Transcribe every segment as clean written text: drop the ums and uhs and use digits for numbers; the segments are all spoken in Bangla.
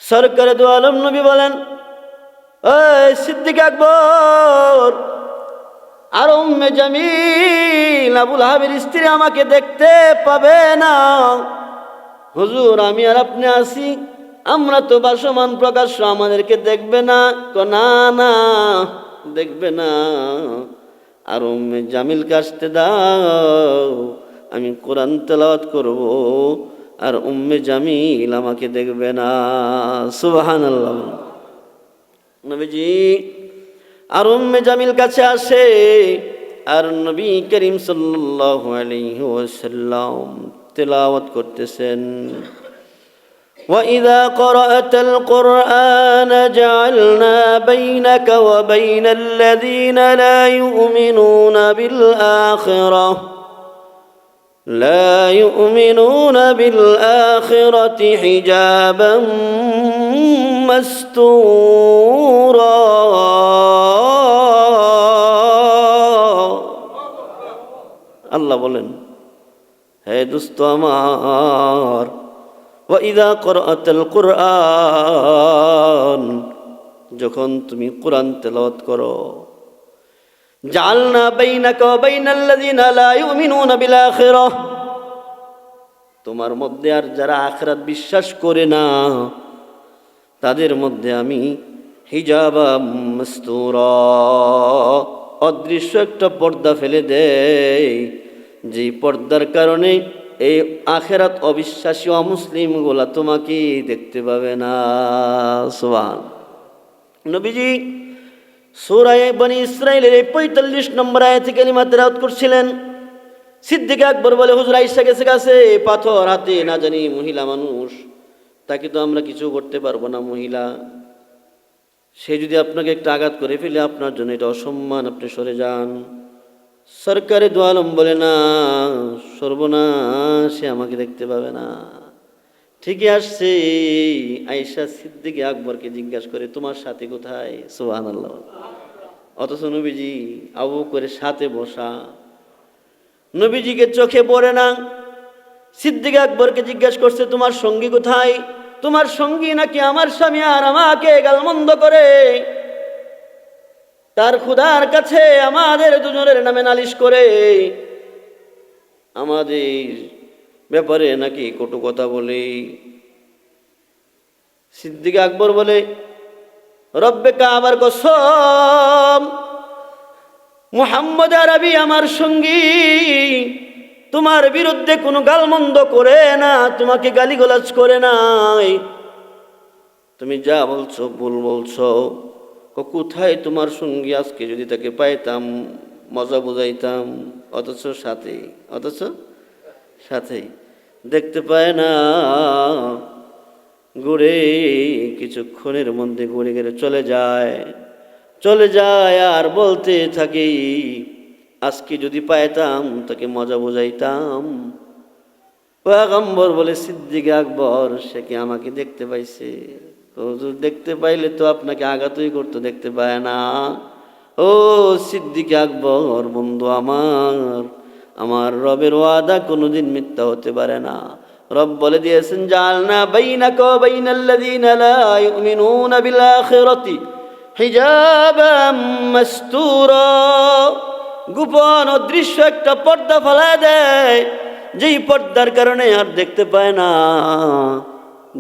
সরকারে দু আলম নবী বলেন, এই সিদ্দিক আকবর আর উম্মে জামিল আবুল আহাবের স্ত্রী আমাকে দেখতে পাবে না। হুজুর, আমি আর আপনি আছি, আমরা তো ভাসমান প্রকাশ্য, আমাদেরকে দেখবে না? না না, দেখবে না। আর উম্মে জামিলকে আসতে দাও, আমি কোরআন তেলাওয়াত করব, আর উম্মে জামিল আমাকে দেখবে না। সুবহানাল্লাহ। নবীজি আর উম্মে জামিল কাছে আসে, আর নবী করিম সাল্লাল্লাহু আলাইহি ওয়াসাল্লাম তেলাওয়াত করতেছেন, وَإِذَا قَرَأْتَ الْقُرْآنَ جَعَلْنَا بَيْنَكَ وَبَيْنَ الَّذِينَ لَا يُؤْمِنُونَ بِالْآخِرَةِ حِجَابًا مَسْتُورًا। আল্লাহ বলেন, হে দোস্ত আমার, وَإِذَا قَرَأْتَ الْقُرْآنَ, যখন তুমি কোরআন তেলাওয়াত করো, জাআলনা বাইনাকা ওয়া বাইনাল্লাযিনা লা ইউমিনুনা বিল আখিরাহ, তোমার মধ্যে আর যারা আখিরাত বিশ্বাস করে না তাদের মধ্যে আমি হিজাবাম মাসতুরা, অদৃশ্য একটা পর্দা ফেলে দেই, যে পর্দার কারণে এই আখিরাত অবিশ্বাসী অমুসলিমগুলা তোমাকে দেখতে পাবে না। সুবহান। নবীজি সূরা বনী ইসরাঈলের ৪৫ নম্বর আয়াতে কালিমা তেলাওয়াত করছিলেন। সিদ্দিক আকবর বলে, হুজুর আয়েশা গেছে কাছে, পাথর হাতে, না জানি মহিলা মানুষ, তাকে তো আমরা কিছু করতে পারবো না। মহিলা, সে যদি আপনাকে একটা আঘাত করে ফেলে আপনার জন্য এটা অসম্মান, আপনি সরে যান। সরকারে দু আলম বলে, না, সর্বনাশ, সে আমাকে দেখতে পাবে না। ঠিকই আসছে। আয়েশা সিদ্দিক আকবরকে জিজ্ঞাসা করে, তোমার সাথে কোথায়? সুবহানাল্লাহ। অথচ নবীজি আবু বকরের সাথে বসা, নবীজিকে চোখে পড়ে না। সিদ্দিক আকবরকে জিজ্ঞাসা করছে, তোমার সঙ্গী কোথায়? তোমার সঙ্গী নাকি আমার স্বামী, আর আমাকে গালমন্দ করে তার খোদার কাছে আমাদের দুজনের নামে নালিশ করে, আমাদের ব্যাপারে নাকি কটু কথা বলে। সিদ্দিক আকবর বলে, রব্বে কাবার কসম, মুহাম্মদ আরবি আমার সঙ্গী, তোমার বিরুদ্ধে কোনো গালমন্দ করে না, তোমাকে গালিগালাজ করে নাই, তুমি যা বলছো ভুল বলছো। কোথায় তোমার সঙ্গী? আজকে যদি তাকে পাইতাম মজা বুঝাইতাম। অথচ সাথেই দেখতে পায় না, ঘুরে কিছুক্ষণের মধ্যে ঘুরে গেলে চলে যায় আর বলতে থাকি, আজকে যদি পাইতাম তাকে মজা বুঝাইতাম। পয়গম্বর বলে, সিদ্দিক আকবর সে কি আমাকে দেখতে পাইছে? হুজুর, দেখতে পাইলে তো আপনাকে আঘাতই করতো, দেখতে পায় না। ও সিদ্দিক আকবর, বন্ধু আমার রবের ওয়াদা কোনোদিন মিথ্যা হতে পারে না। রব বলে দিয়েছেন, জাআলনা বাইনাকা ওয়া বাইনাল্লাযিনা লা ইউমিনুনা বিল আখিরাতি হিজাবাম মাসতুরা, গোপন অদৃশ্য একটা পর্দা ফেলায় দেয়, যেই পর্দার কারণে আর দেখতে পায় না,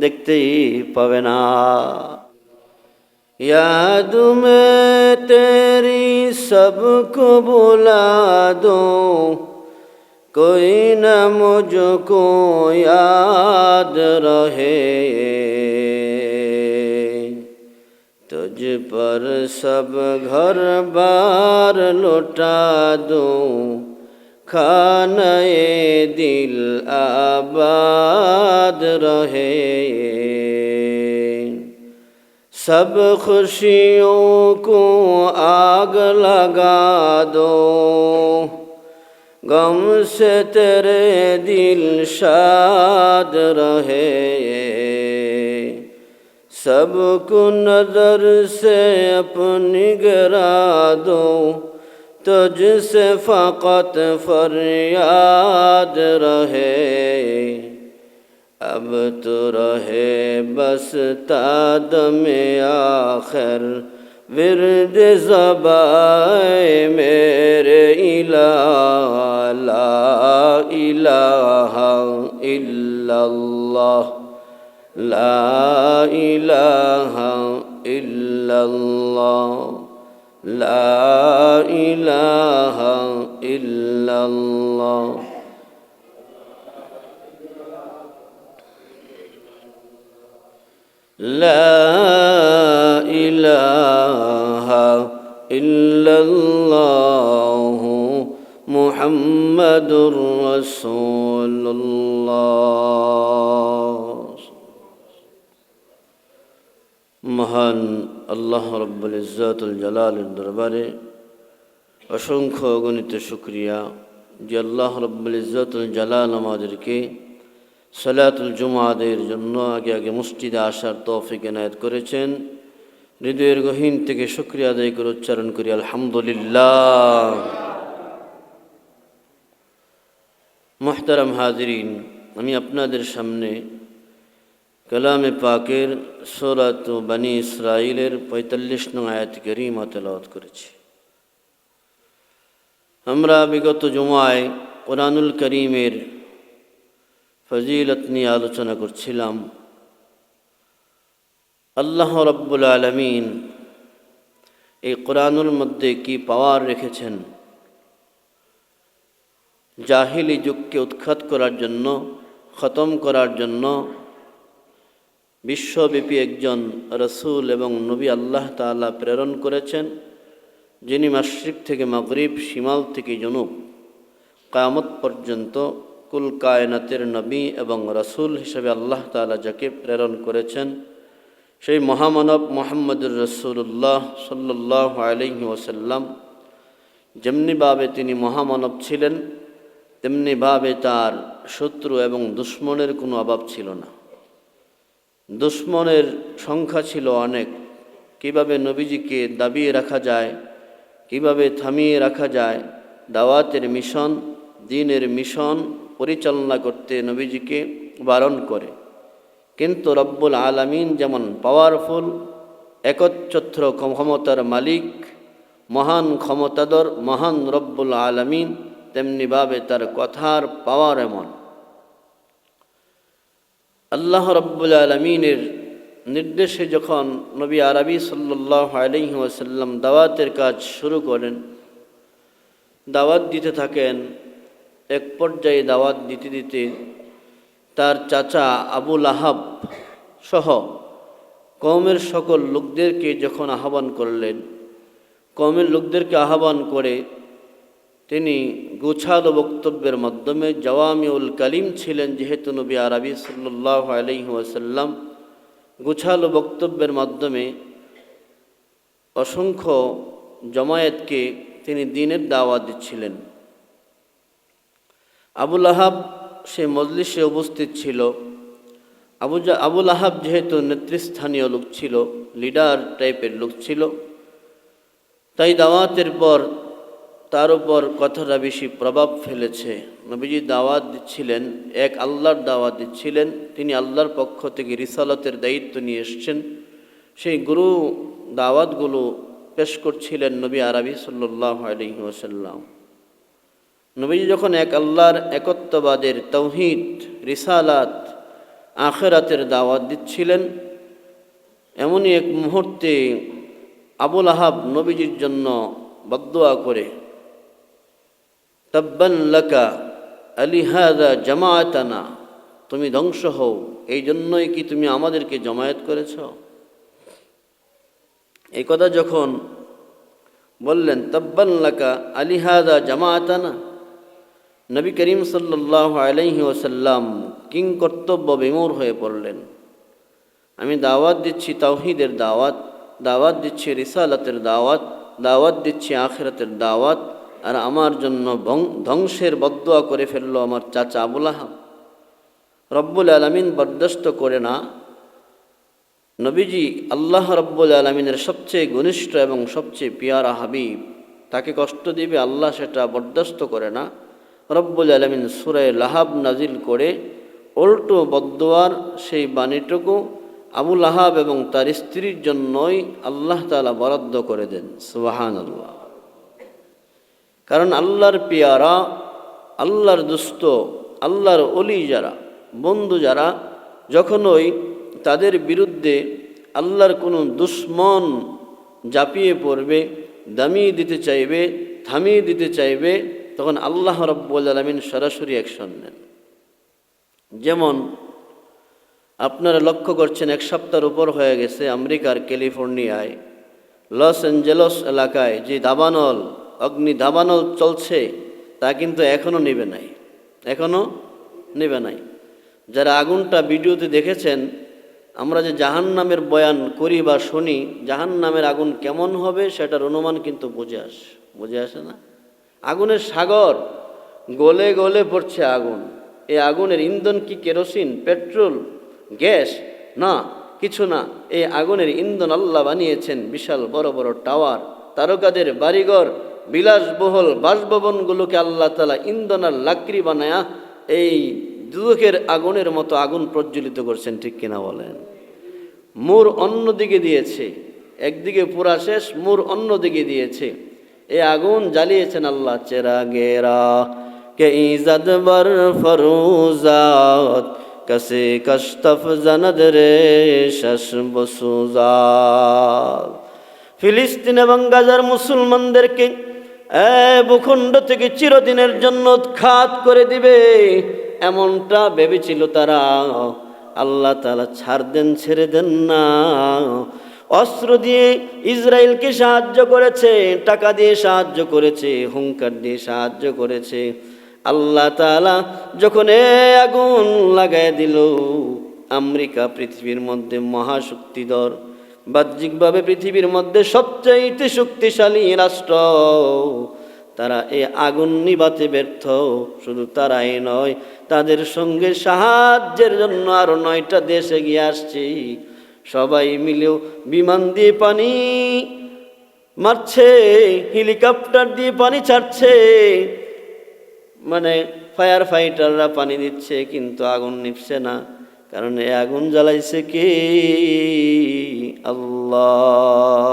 দেখতেই পাবে না। याद में तेरी सबको बुला दो, कोई न मुझको याद रहे, तुझ पर सब घर बार लुटा दूं, खाने दिल आबाद रहे, सब खुशियों को आग लगा दो, गम से तेरे दिल शाद रहे, सबको नजर से अपनी गिरा दो, तुझसे फकत फरियाद रहे, अब तो रहे बस तादम आखिर विरद ज़बाए मेरे इलाहा ला इलाहा इल्लल्लाह ला इलाहा इल्लल्लाह ला इलाहा इल्लल्लाह لا إله إلا الله محمد رسول الله মহান আল্লাহ রব্বুল ইজ্জতুল জালালের দরবারে অসংখ্য অগণিত শুকরিয়া যে আল্লাহ রব্বুল ইজ্জতুল জালাল আমাদেরকে সালাতুল জুমাদের জন্য আগে আগে মসজিদে আসার তৌফিক এনায়েত করেছেন। হৃদয়ের গহীন থেকে শুকরিয়া আদায় করে উচ্চারণ করি আলহামদুলিল্লাহ। মুহতারাম হাজিরিন, আমি আপনাদের সামনে কালামে পাকের সূরাত বনী ইসরাঈলের ৪৫ নং আয়াত কারীমা তেলাওয়াত করেছি। আমরা বিগত জুমায় কোরআনুল কারীমের ফজিলত নিয়ে আলোচনা করছিলাম। আল্লাহ রাব্বুল আলামিন এই কোরআনুর মধ্যে কি পাওয়ার রেখেছেন, জাহিলি যুগকে উৎখাত করার জন্য, খতম করার জন্য বিশ্বব্যাপী একজন রসুল এবং নবী আল্লাহ তাআলা প্রেরণ করেছেন, যিনি মাশরিক থেকে মাগরিব, শিমাল থেকে জনুব, কিয়ামত পর্যন্ত কুল কায়নাতের নবী এবং রসুল হিসেবে আল্লাহ তাআলা যাকে প্রেরণ করেছেন, সেই মহামানব মুহাম্মদুর রাসূলুল্লাহ সাল্লাল্লাহু আলাইহি ওয়াসাল্লাম যেমনিভাবে তিনি মহামানব ছিলেন, তেমনিভাবে তার শত্রু এবং দুশ্মনের কোনো অভাব ছিল না। দুশ্মনের সংখ্যা ছিল অনেক। কিভাবে নবীজিকে দাবিয়ে রাখা যায়, কিভাবে থামিয়ে রাখা যায়, দাওয়াতের মিশন, দ্বীনের মিশন পরিচালনা করতে নবীজিকে বারণ করে। কিন্তু রব্বুল আলামিন যেমন পাওয়ারফুল, একচ্ছত্র ক্ষমতার মালিক, মহান ক্ষমতাধর মহান রব্বুল আলামিন, তেমনিভাবে তার কথার পাওয়ার এমন। আল্লাহ রব্বুল আলামিনের নির্দেশে যখন নবী আরবি সাল্লাল্লাহু আলাইহি ওয়াসাল্লাম দাওয়াতের কাজ শুরু করেন, দাওয়াত দিতে থাকেন, এক পর্যায়ে দাওয়াত দিতে দিতে তার চাচা আবু লাহাব সহ কওমের সকল লোকদেরকে যখন আহ্বান করলেন, কওমের লোকদেরকে আহ্বান করে তিনি গোছালো বক্তব্যের মাধ্যমে, জাওয়ামিউল কালিম ছিলেন যেহেতু নবী আরবি সাল্লাল্লাহু আলাইহি ওয়াসাল্লাম, গোছালো বক্তব্যের মাধ্যমে অসংখ্য জমায়েতকে তিনি দ্বীনের দাওয়াত দিচ্ছিলেন। আবু লাহাব সে মজলিসে উপস্থিত ছিল। আবু লাহাব যেহেতু নেতৃস্থানীয় লোক ছিল, লিডার টাইপের লোক ছিল, তাই দাওয়াতের পর তার উপর কথাটা বেশি প্রভাব ফেলেছে। নবীজি দাওয়াত দিচ্ছিলেন, এক আল্লাহর দাওয়াত দিচ্ছিলেন, তিনি আল্লাহর পক্ষ থেকে রিসালাতের দায়িত্ব নিয়ে এসছেন। সেই গুরু দাওয়াতগুলো পেশ করছিলেন নবী আরবি সাল্লাল্লাহু আলাইহি ওয়াসাল্লাম। নবীজি যখন এক আল্লাহর একত্ববাদের, তাওহীদ, রিসালাত, আখিরাতের দাওয়াত দিচ্ছিলেন, এমনই এক মুহূর্তে আবু লাহাব নবীজির জন্য বদদুয়া করে, তাব্বান লাকা আলিহাযা জামাআতানা, তুমি ধ্বংস হও, এই জন্যই কি তুমি আমাদেরকে জমায়েত করেছ? এই কথা যখন বললেন, তাব্বান লাকা আলিহাযা জামাআতানা, নবী করিম সাল্লাল্লাহু আলাইহি ওয়াসাল্লাম কিং কর্তব্য বিমূঢ় হয়ে পড়লেন। আমি দাওয়াত দিচ্ছি তাওহীদের দাওয়াত, দাওয়াত দিচ্ছি রিসালাতের দাওয়াত, দাওয়াত দিচ্ছি আখিরাতের দাওয়াত, আর আমার জন্য ধ্বংসের বদদুয়া করে ফেললো আমার চাচা আবু লাহাব। রব্বুল আলামিন বরদাস্ত করে না। নবীজি আল্লাহ রব্বুল আলামিনের সবচেয়ে ঘনিষ্ঠ এবং সবচেয়ে পিয়ারা হাবিব, তাকে কষ্ট দিবে আল্লাহ সেটা বরদাস্ত করে না। রব্বুল আলামিন সূরা লাহাব নাজিল করে উল্টো বদদুয়ার সেই বাণীটুকু আবুল আহাব এবং তার স্ত্রীর জন্যই আল্লাহ তাআলা বরাদ্দ করে দেন। সুবহানাল্লাহ। কারণ আল্লাহর পিয়ারা, আল্লাহর দুস্থ, আল্লাহর অলি যারা, বন্ধু যারা, যখনই তাদের বিরুদ্ধে আল্লাহর কোনো দুশ্মন ঝাঁপিয়ে পড়বে, দামিয়ে দিতে চাইবে, থামিয়ে দিতে চাইবে, তখন আল্লাহ রাব্বুল আলামিন সরাসরি অ্যাকশন নেন। যেমন আপনারা লক্ষ্য করছেন, এক সপ্তাহের উপর হয়ে গেছে আমেরিকার ক্যালিফোর্নিয়ায় লস অ্যাঞ্জেলস এলাকায় যে দাবানল, অগ্নি দাবানল চলছে, তা কিন্তু এখনও নিবে নাই, এখনও নিবে নাই। যারা আগুনটা ভিডিওতে দেখেছেন, আমরা যে জাহান্নামের বয়ান করি বা শুনি, জাহান্নামের আগুন কেমন হবে সেটার অনুমান কিন্তু বুঝে আসে না। আগুনের সাগর, গলে গলে পড়ছে আগুন। এই আগুনের ইন্ধন কি কেরোসিন, পেট্রোল, গ্যাস? না, কিছু না। এই আগুনের ইন্ধন আল্লাহ বানিয়েছেন বিশাল বড় বড় টাওয়ার, তারকাদের বাড়িঘর, বিলাসবহুল বাসভবনগুলোকে আল্লাহ তাআলা ইন্ধন আর লাকড়ি বানায়া এই দুদকের আগুনের মতো আগুন প্রজ্বলিত করছেন। ঠিক কিনা বলেন? মূর অন্যদিকে দিয়েছে, একদিকে পুরা শেষ, মূর অন্যদিকে দিয়েছে। এই আগুন জ্বালিয়েছেন আল্লাহ। চেরাগেরা কে ইজাদ বর ফরুজাত কসে কষ্টফ জানদ রে শশ বসুজাত। ফিলিস্তিন এবং গাজার মুসলমানদেরকে ভূখণ্ড থেকে চিরদিনের জন্য উৎখাত করে দিবে, এমনটা ভেবেছিল তারা। আল্লাহ তাআলা ছেড়ে দেন না। অস্ত্র দিয়ে ইসরায়েলকে সাহায্য করেছে, টাকা দিয়ে সাহায্য করেছে, হুঙ্কার দিয়ে সাহায্য করেছে। আল্লাহ তাআলা যখন আগুন লাগায় দিল, আমেরিকা পৃথিবীর মধ্যে মহাশক্তিধর, বাহ্যিকভাবে পৃথিবীর মধ্যে সবচাইতে শক্তিশালী রাষ্ট্র, তারা এই আগুন নিভাতে ব্যর্থ। শুধু তারাই নয়, তাদের সঙ্গে সাহায্যের জন্য আরো 9টা দেশ এগিয়ে আসছে। সবাই মিলেও বিমান দিয়ে পানি মারছে, হেলিকপ্টার দিয়ে পানি ছাড়ছে, মানে ফায়ার ফাইটাররা পানি দিচ্ছে, কিন্তু আগুন নিভছে না। কারণ এই আগুন জ্বালাইছে কে? আল্লাহ।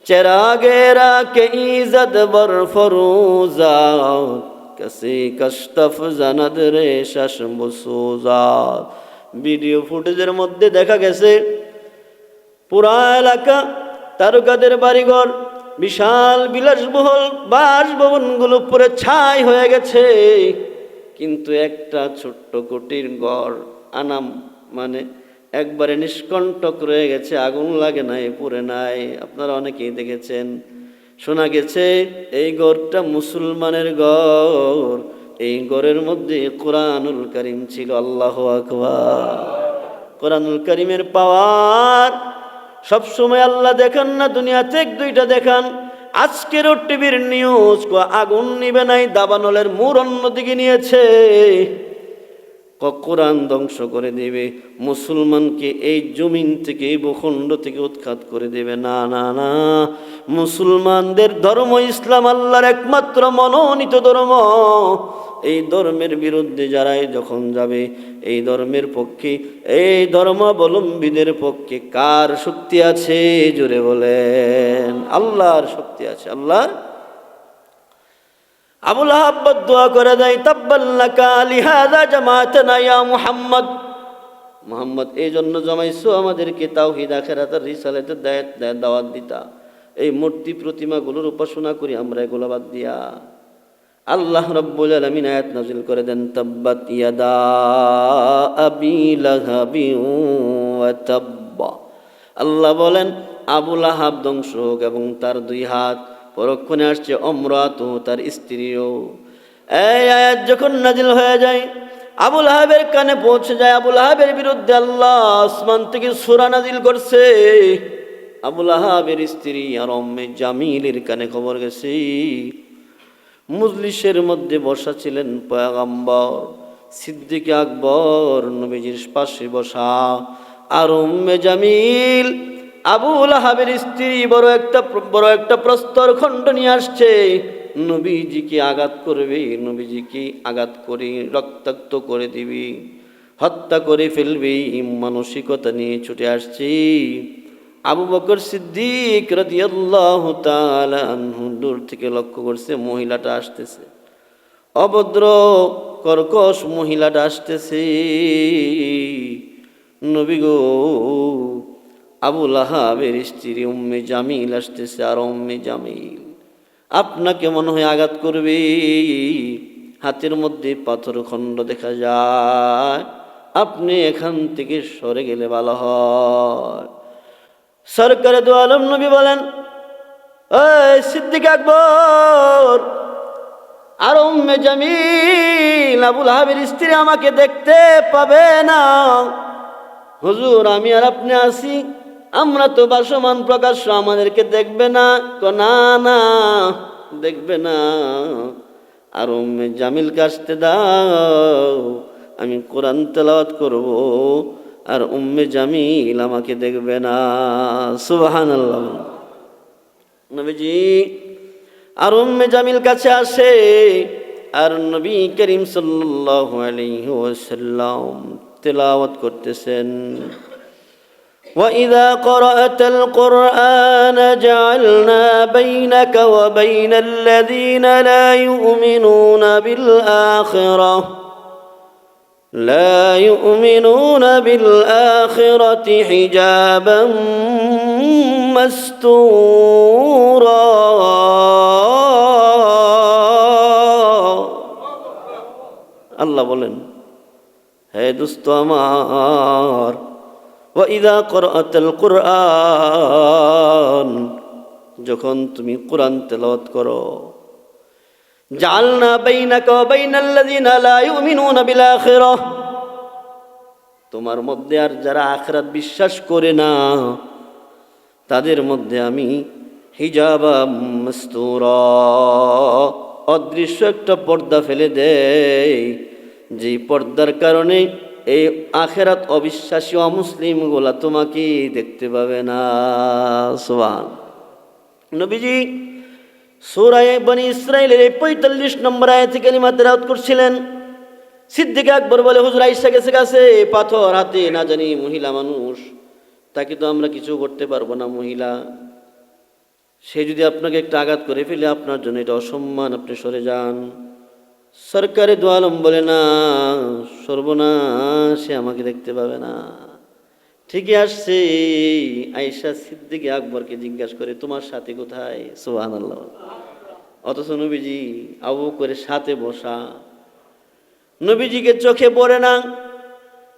চেরাগেরা কে ইজত বর ফরুজাত কসে কষ্টফ জানদ রে শশ বসুজাত। ভিডিও ফুটেজের মধ্যে দেখা গেছে পুরা এলাকা, তারকাদের বাড়িঘর, বিশাল বিলাসবহুল বাসভবনগুলো পুরো ছাই হয়ে গেছে, কিন্তু একটা ছোট্ট কুটির ঘর মানে একবারে নিষ্কণ্টক রয়ে গেছে, আগুন লাগে নাই, পুড়ে নাই। আপনারা অনেকেই দেখেছেন, শোনা গেছে এই ঘরটা মুসলমানের ঘর, এই ঘরের মধ্যে কোরআনুল কারীম ছিল। আল্লাহু আকবার। কোরআনুল কারীমের পাওয়ার সবসময় আল্লাহ দেখান না, দুনিয়াতে 1-2টা দেখান। আজকের টিভির নিউজ, আগুন নিবে নাই, দাবানলের মূর অন্যদিকে নিয়েছে, কোরআন ধ্বংস করে দেবে, মুসলমানকে এই জমিন থেকে, এই ভূখণ্ড থেকে উৎখাত করে দেবে। না না না, মুসলমানদের ধর্ম ইসলাম আল্লাহর একমাত্র মনোনীত ধর্ম। এই ধর্মের বিরুদ্ধে যারাই যখন যাবে, এই ধর্মের পক্ষে, এই ধর্মাবলম্বীদের পক্ষে কার শক্তি আছে? জোরে বলেন। আল্লাহর শক্তি আছে। আল্লাহ। আবুল আহাব বদদুয়া করে দেয়, তাব্বাল্লাকা লিহাযা জামাআতানা ইয়া মুহাম্মদ। মুহাম্মদ, এই জন্য জমাইছো আমাদেরকে তাওহীদ, আখিরাত আর রিসালাতের দাওয়াত দিতা। এই মূর্তি প্রতিমাগুলোর উপাসনা করি আমরা, এগুলো বাদ দিয়া। আল্লাহ রাব্বুল আলামিন আয়াত নাযিল করে দেন, তাব্বাত ইয়াদা আবি লাহাবি ওয়া তাব্বা। আল্লাহ বলেন আবুল আহাব ধ্বংস হোক এবং তার 2 হাত। পরক্ষণে আসছে অমরাতু, তার স্ত্রীও। এই আয়াত যখন নাজিল হয়ে যায়, আবুল আহাবের কানে পৌঁছে যায়, আবুল আহাবের বিরুদ্ধে আল্লাহ আসমান থেকে সূরা নাজিল করছে। আবুল আহাবের স্ত্রী আর উম্মে জামিলের কানে খবর গেছে। মজলিসের মধ্যে বসা ছিলেন পয়গম্বর, সিদ্দিক আকবর নবীজির পাশে বসা, আর উম্মে জামিল আবুল আহাবের স্ত্রী বড় একটা প্রস্তর খণ্ড নিয়ে আসছে। নবীজিকে আঘাত করবে, নবীজিকে আঘাত করে রক্তাক্ত করে দিবি, হত্যা করে ফেলবে, মানসিকতা নিয়ে ছুটে আসছি। আবু বকর সিদ্দিক রাদিয়াল্লাহু তাআলা আনহু দূর থেকে লক্ষ্য করছে মহিলাটা আসতেছে, অভদ্র কর্কশ মহিলাটা আসতেছে। নবী গো, আবু লাহাবের স্ত্রী উম্মে জামিল আসতেছে, আর উম্মে জামিল আপনাকে মনে হয় আঘাত করবে। হাতের মধ্যে পাথর খণ্ড দেখা যায়, আপনি এখান থেকে সরে গেলে ভালো হয়। সরকারে দু আলম নবী বলেন, এই সিদ্দিক আকবর আর উম্মে জামিল, আবু লাহাবের স্ত্রী আমাকে দেখতে পাবে না। হুজুর, আমি আর আপনি আছি, আমরা তো ভাসমান প্রকাশ্য, আমাদেরকে দেখবে না? না না, দেখবে না। আর উম্মে জামিলকে আসতে দাও, আমি কোরআন তেলাওয়াত করব, আর উম্মে জামিল আমাকে দেখবে না। সুবহানাল্লাহ। নবীজি আর উম্মে জামিল কাছে আসে, আর নবী করিম সাল্লাল্লাহু আলাইহি ওয়াসাল্লাম তেলাওয়াত করতেছেন, وَإِذَا قَرَأْتَ الْقُرْآنَ جَعَلْنَا بَيْنَكَ وَبَيْنَ الَّذِينَ لَا يُؤْمِنُونَ بِالْآخِرَةِ حِجَابًا مَسْتُورًا। আল্লাহ বলেন, হে দোস্ত আমার, وَإِذَا قَرَأْتَ الْقُرْآنَ, যখন তুমি কোরআন তেলাওয়াত করো, জাআলনা বাইনাকা ওয়া বাইনাল্লাযিনা লা ইউমিনুনা বিল আখিরাহ, তোমার মধ্যে আর যারা আখিরাত বিশ্বাস করে না তাদের মধ্যে আমি হিজাবা মাসতুরা, অদৃশ্য একটা পর্দা ফেলে দেই, যে পর্দার কারণে এই আখিরাত অবিশ্বাসী অমুসলিমগুলা তোমাকে দেখতে পাবে না। সুবহান। নবীজি সূরা বনী ইসরাঈলের ৪৫ নম্বর আয়াতে কালিমা তেলাওয়াত করছিলেন। সিদ্দিক আকবর বলে, হুজুর আয়েশা গেছে কাছে, পাথর হাতে, না জানি মহিলা মানুষ, তাকে তো আমরা কিছু করতে পারবো না। মহিলা, সে যদি আপনাকে একটা আঘাত করে ফেলে আপনার জন্য এটা অসম্মান, আপনি সরে যান। সরকারে দু আলম বলে, না, সর্বনাশ, সে আমাকে দেখতে পাবে না। ঠিকই আসছে। আয়েশা সিদ্দিক আকবরকে জিজ্ঞাসা করে, তোমার সাথী কোথায়? সুবহানাল্লাহ। অথচ নবীজি আবু বকরের সাথে বসা, নবীজিকে চোখে পড়ে না।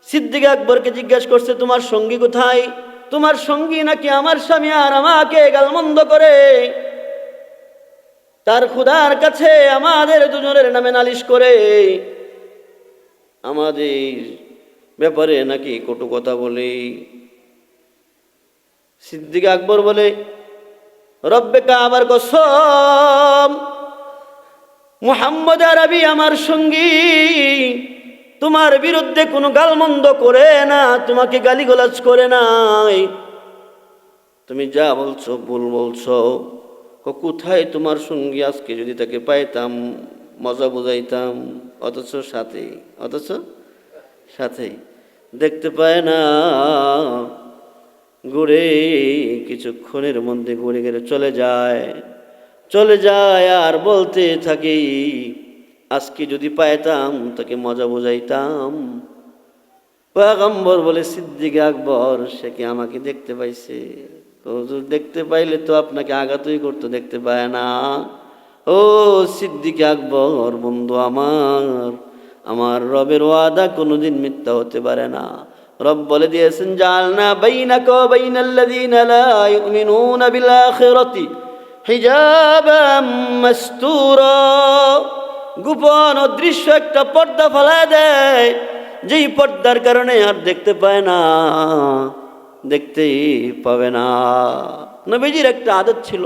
সিদ্দিক আকবরকে জিজ্ঞাসা করছে, তোমার সঙ্গী কোথায়? তোমার সঙ্গী নাকি আমার স্বামী, আর আমাকে গালমন্দ করে, তার খোদার কাছে আমাদের দুজনের নামে নালিশ করে, আমাদের ব্যাপারে নাকি কটু কথা বলে। সিদ্দিক আকবর বলে, রব্বে কাবার কসম, মুহাম্মদ আরবি আমার সঙ্গী, তোমার বিরুদ্ধে কোনো গালমন্দ করে না, তোমাকে গালিগালাজ করে নাই, তুমি যা বলছো ভুল বলছো। কোথায় তোমার সঙ্গী? আজকে যদি তাকে পাইতাম মজা বুঝাইতাম। অথচ সাথে দেখতে পায় না, ঘুরে কিছুক্ষণের মধ্যে ঘুরে গেলে চলে যায়, আর বলতে থাকি, আজকে যদি পাইতাম তাকে মজা বুঝাইতাম। পয়গম্বর বলে, সিদ্দিক আকবর সে কি আমাকে দেখতে পাইছে? হুজুর, দেখতে পাইলে তো আপনাকে আঘাতই করতো, দেখতে পায় না। ও সিদ্দিক আকবর, বন্ধু আমার রবের ওয়াদা কোনোদিন মিথ্যা হতে পারে না। রব বলে দিয়েছেন, জাআলনা বাইনাকা ওয়া বাইনাল্লাযিনা লা ইউমিনুনা বিল আখিরাতি হিজাবাম মাসতুরা, গোপন অদৃশ্য একটা পর্দা ফেলায় দেয়, যেই পর্দার কারণে আর দেখতে পায় না, দেখতেই পাবে না। নবীজির একটা আদত ছিল,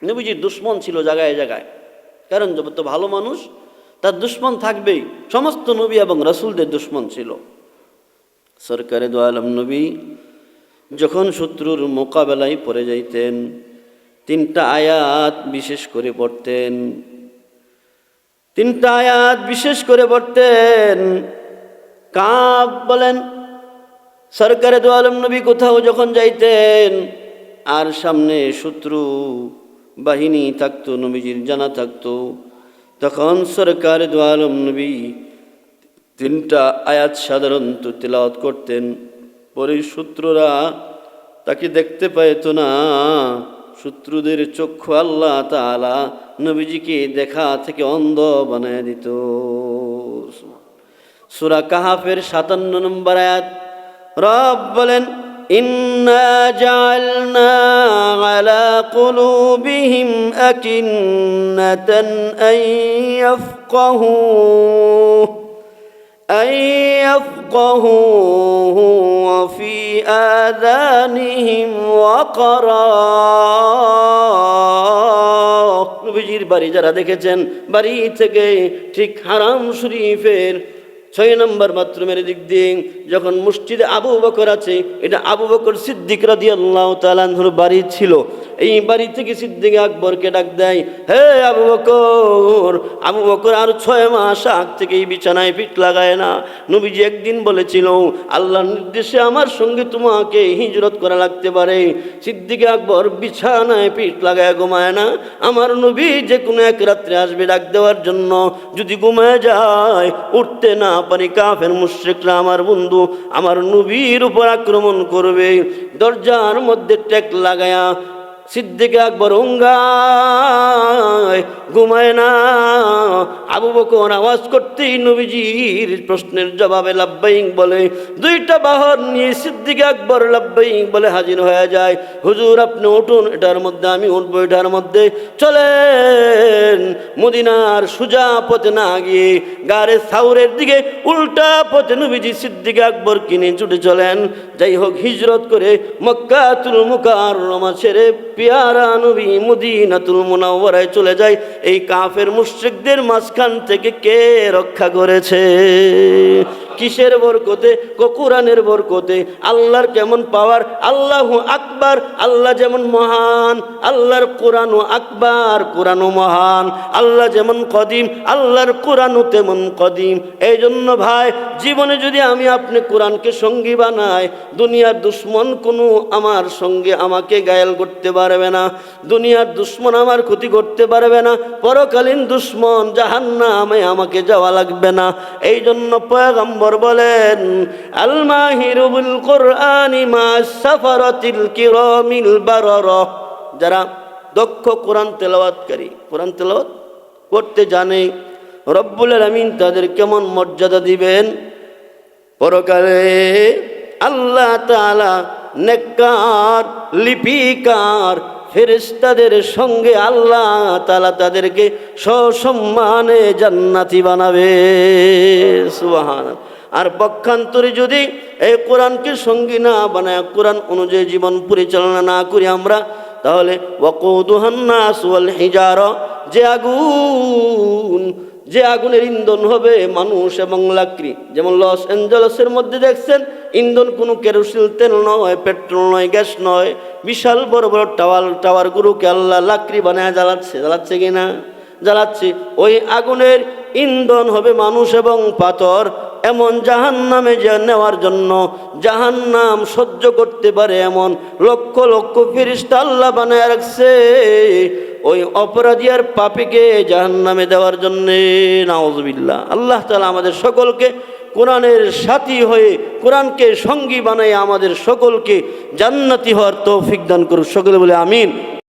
নবীজির দুশ্মন ছিল জায়গায় জায়গায়, কারণ যত তো ভালো মানুষ তার দুশ্মন থাকবেই। সমস্ত নবী এবং রাসূলদের দুশ্মন ছিল। সরকারে দু আলম নবী যখন শত্রুর মোকাবেলায় পড়ে যাইতেন, তিনটা আয়াত বিশেষ করে পড়তেন, তিনটা আয়াত বিশেষ করে পড়তেন। কাব বলেন, সরকারে দো আলম নবী কোথাও যখন যাইতেন আর সামনে শত্রু বাহিনী থাকতো, নবীজির জানা থাকতো, তখন সরকারে দো আলম নবী তিনটা আয়াত সাধারণত তেলাওয়াত করতেন। পরে শত্রুরা তাকে দেখতে পাইতো না, শত্রুদের চক্ষু আল্লাহ তাআলা নবীজিকে দেখা থেকে অন্ধ বানায় দিত। সূরা কাহাফের 57 নম্বর আয়াত, রব বলেন, ইন্না জাআলনা আলা কুলুবিহিম আকিন্নাতান আন ইয়াফকাহুহু ওয়া ফি আযানিহিম ওয়াকরা। নবীজির বাড়ি যারা দেখেছেন, বাড়ি থেকে ঠিক হারাম শরীফের 6 নম্বর বাথরুমের দিক দিয়ে যখন মসজিদে আবু বকর আছে, এটা আবু বকর সিদ্দিক রাদিয়াল্লাহু তাআলা আনহুর বাড়ি ছিল। এই বাড়ি থেকে সিদ্দিক আকবরকে ডাক দেয়, হে আবু বকর। আবু বকর আর 6 মাস আগ থেকে এই বিছানায় পিঠ লাগায় না। নবীজি একদিন বলেছিল, আল্লাহর নির্দেশে আমার সঙ্গে তোমাকে হিজরত করা লাগতে পারে। সিদ্দিক আকবর বিছানায় পিঠ লাগায় ঘুমায় না। আমার নবী যে কোনো এক রাত্রে আসবে ডাক দেওয়ার জন্য, যদি ঘুমায় যায়, উঠতে না পারি, কাফের মুশরিকরা আমার বন্ধু আমার নবীর উপর আক্রমণ করবে। দরজার মধ্যে টেক লাগায়া সিদ্দিক আকবর উঙ্গায় ঘুমায় না। আবু বকর আওয়াজ করতেই নবীজির প্রশ্নের জবাবে লাব্বাইক বলে, 2টা বাহন নিয়ে সিদ্দিক আকবর লাব্বাইক বলে হাজির হয়ে যায়। হুজুর আপনি উঠুন, এটার মধ্যে আমি উঠবো, এটার মধ্যে চলেন। মদিনার সোজা পথে না গিয়ে গারে সাউরের দিকে উল্টা পথে নবীজি সিদ্দিক আকবর কিনে ছুটে চলেন। যাই হোক, হিজরত করে মক্কাতুল মুকাররমা ছেড়ে পিয়ারা নবী মদিনাতুল মুনাওয়ারায় চলে যায়। এই কাফের মুশরিকদের মাঝখান থেকে কে রক্ষা করেছে? কিসের বরকতে? কোরআনের বরকতে। আল্লাহর কেমন পাওয়ার! আল্লাহু আকবার, আল্লাহ যেমন মহান, আল্লাহর কোরআনও আকবার, কোরআনও মহান। আল্লাহ যেমন কদিম, আল্লাহর কোরআনও তেমন কদিম। এই জন্য ভাই, জীবনে যদি আমি আপনি কোরআনকে সঙ্গী বানাই, দুনিয়ার দুশ্মন কোনো আমার সঙ্গে আমাকে গায়েল করতে পারবে না, দুনিয়ার দুশ্মন আমার ক্ষতি করতে পারবে না, পরকালীন দুশ্মন জাহান্নামে আমাকে যাওয়া লাগবে না। এই জন্য পয়গম্বর বলেন, আল মাহিরু বিল কুরআনি মা সাফারাতিল কিরামিল বারারা। যারা দক্ষ কোরআন তেলাওয়াতকারী, কোরআন তেলাওয়াত করতে জানে, রব্বুল আলামিন তাদের কেমন মর্যাদা দিবেন। পরকালে আল্লাহ তাআলা নেককার লিপিকার ফেরেশতাদের সঙ্গে আল্লাহ তাআলা তাদেরকে সসম্মানে জান্নাতি বানাবে। সুবহানাল্লাহ। আর পক্ষান্তরে যদি এই কোরআনকে সঙ্গী না বানায়, কোরআন অনুযায়ী জীবন পরিচালনা না করি আমরা, তাহলে ওয়াকুদুহান নাস ওয়াল হিজারা, যে আগুনের ইন্ধন হবে মানুষ এবং লাকড়ি। যেমন লস অ্যাঞ্জেলসের মধ্যে দেখছেন, ইন্ধন কোনো কেরোসিন তেল নয়, পেট্রোল নয়, গ্যাস নয়, বিশাল বড় বড় টাওয়ারগুলোকে আল্লাহ লাকড়ি বানায় জ্বালাচ্ছে কিনা? জ্বালাচ্ছে। ওই আগুনের ইন্ধন হবে মানুষ এবং পাথর। এমন জাহান্নামে নেওয়ার জন্য, জাহান্নাম সহ্য করতে পারে এমন লক্ষ লক্ষ ফেরেশতা আল্লাহ বানায় রাখছে ওই অপরাধী আর পাপীকে জাহান্নামে দেওয়ার জন্যে। নাউযুবিল্লাহ। আল্লাহ তাআলা আমাদের সকলকে কোরআনের সাথী হয়ে, কোরআনকে সঙ্গী বানায় আমাদের সকলকে জান্নাতি হওয়ার তৌফিক দান করুন। সকলে বলে আমিন।